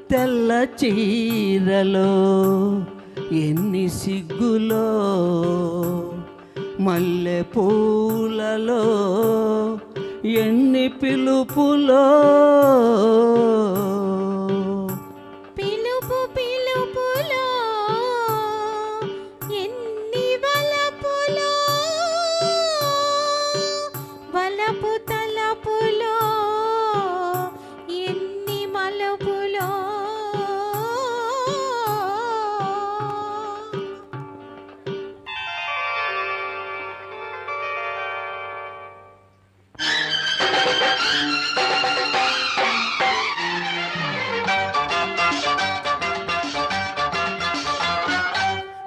తెల్ల చీరలో ఎన్ని సిగ్గులో మల్లె పూలలో ఎన్ని పిలుపులో పిలుపు పిలుపులో ఎన్ని వలపులో వలపు తలపులో ఎన్ని మలుపులో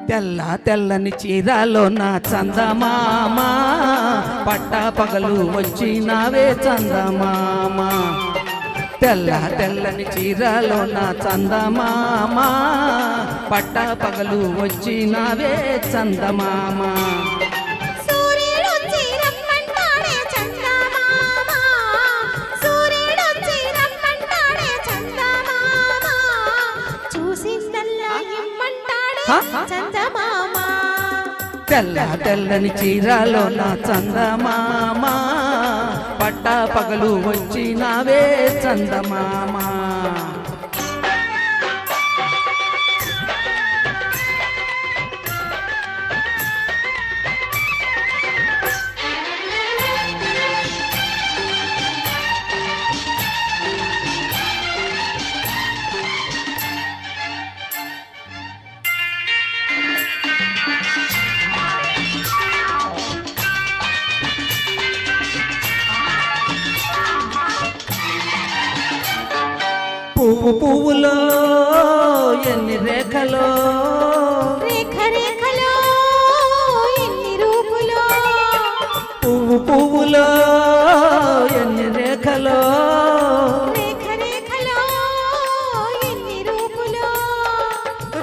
తెల్ల తెల్లని చీరలో నా చందమామ పట్ట పగలు వచ్చినావే చందమామ తెల్ల తెల్లని చీరలో నా చందమామ పట్ట పగలు వచ్చినావే చందమామ తెల్ల తెల్లని చీరలో నా చందమామ పట్ట పగలు వచ్చినావే చందమామ పువ్వు పువ్వులో ఎన్ని రేఖలో రేఖ రేఖలో ఎన్ని రూపులో పువ్వు పువ్వులో ఎన్ని రేఖలో రేఖ రేఖలో ఎన్ని రూపులో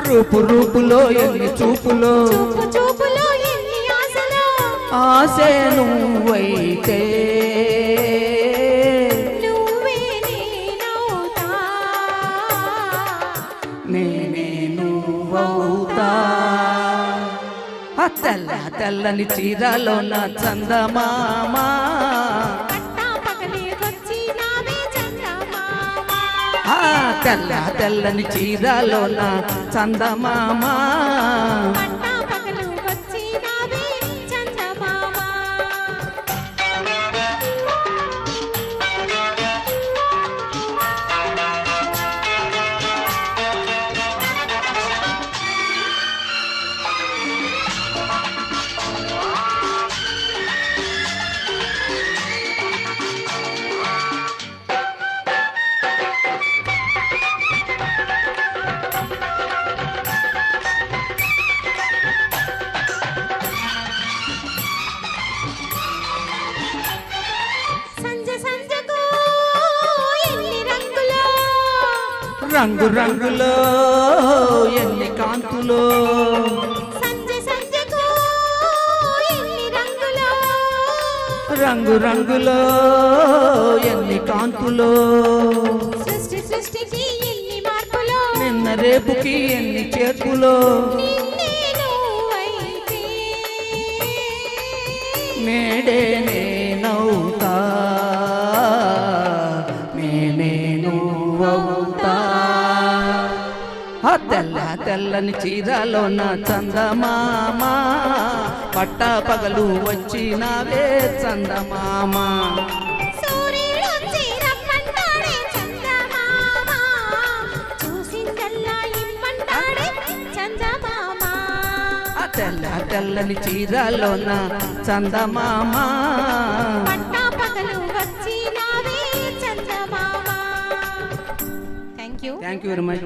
రూపు రూపులో ఎన్ని చూపులో చూపు చూపులో ఎన్ని ఆశలో ఆశే నువ్వైతే నేనే నువ్వవుతా తెల్ల తెల్లని చీరలో నా చందమామ తెల్ల తెల్లని చీరలో నా చందమామ రంగు రంగులో ఎన్ని కాంతులో రంగు రంగులో ఎన్ని కాంతులో నిన్న రేపుకి ఎన్ని చేతులో నేడే నేనవుతా నేనే నువ్వవుతా తెల్ల తెల్లని చీరలో నా చందమామ పట్ట పగలు వచ్చినావే చందమామ తెల్ల తెల్లని చీరలో నా చందమామ థ్యాంక్ యూ వెరీ మచ్.